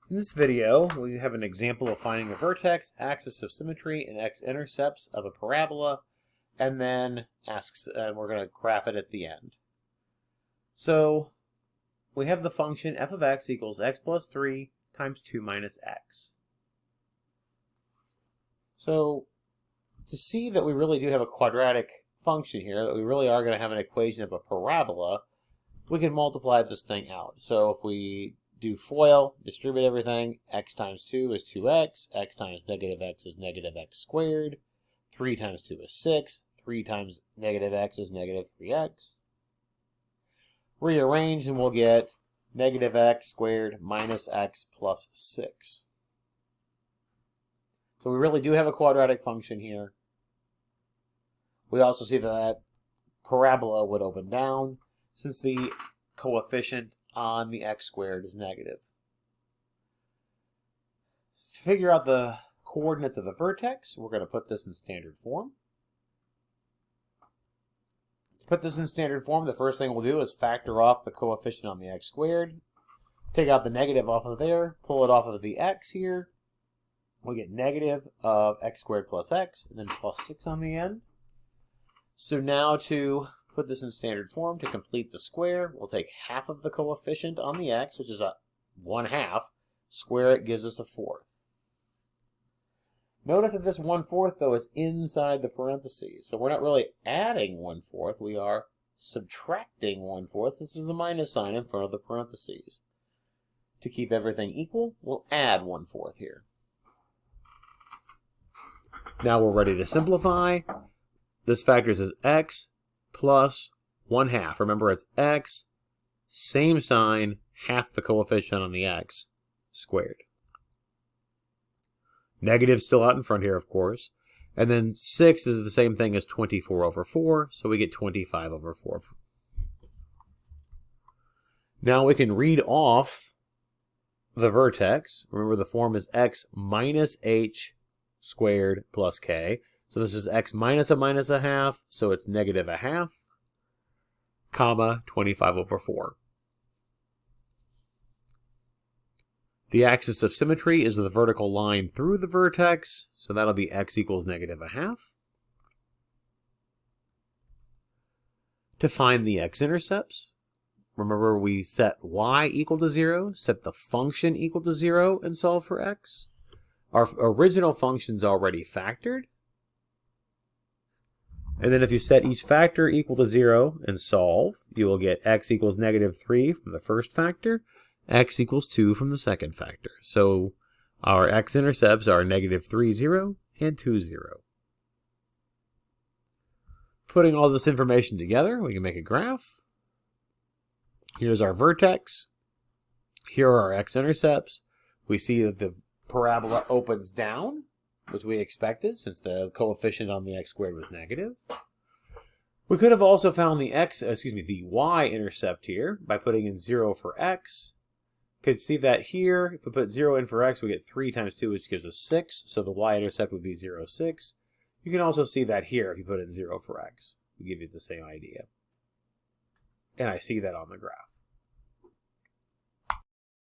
In this video, we have an example of finding the vertex, axis of symmetry, and x-intercepts of a parabola, and then we're going to graph it at the end. So we have the function f of x equals x plus 3 times 2 minus x. So to see that we really do have a quadratic function here, that we really are going to have an equation of a parabola, we can multiply this thing out. So if we do FOIL, distribute everything, x times 2 is 2x, x times negative x is negative x squared, 3 times 2 is 6, 3 times negative x is negative 3x. Rearrange and we'll get negative x squared minus x plus 6. So we really do have a quadratic function here. We also see that parabola would open down since the coefficient on the x squared is negative. To figure out the coordinates of the vertex, we're going to put this in standard form. To put this in standard form, the first thing we'll do is factor off the coefficient on the x squared. Take out the negative off of there, pull it off of the x here. We'll get negative of x squared plus x, and then plus 6 on the end. So now to put this in standard form, to complete the square, we'll take half of the coefficient on the x, which is a 1/2, square it gives us a 1/4. Notice that this 1/4 though is inside the parentheses, so we're not really adding 1/4, we are subtracting 1/4. This is a minus sign in front of the parentheses. To keep everything equal, we'll add 1/4 here. Now we're ready to simplify. This factors as x plus 1/2. Remember, it's x, same sign, half the coefficient on the x, squared. Negative still out in front here, of course. And then 6 is the same thing as 24 over 4, so we get 25 over 4. Now we can read off the vertex. Remember, the form is x minus h squared plus k. So this is x minus a minus a half, so it's negative a half, comma, 25 over 4. The axis of symmetry is the vertical line through the vertex, so that'll be x equals negative a half. To find the x-intercepts, remember we set y equal to 0, set the function equal to 0, and solve for x. Our original function's already factored. And then if you set each factor equal to 0 and solve, you will get x equals negative 3 from the first factor, x equals 2 from the second factor. So our x-intercepts are negative 3, 0, and 2, 0. Putting all this information together, we can make a graph. Here's our vertex. Here are our x-intercepts. We see that the parabola opens down, which we expected since the coefficient on the x squared was negative. We could have also found the the y-intercept here by putting in 0 for x. Could see that here, if we put 0 in for x, we get 3 times 2, which gives us 6, so the y-intercept would be 0, 6. You can also see that here if you put in 0 for x. We give you the same idea. And I see that on the graph.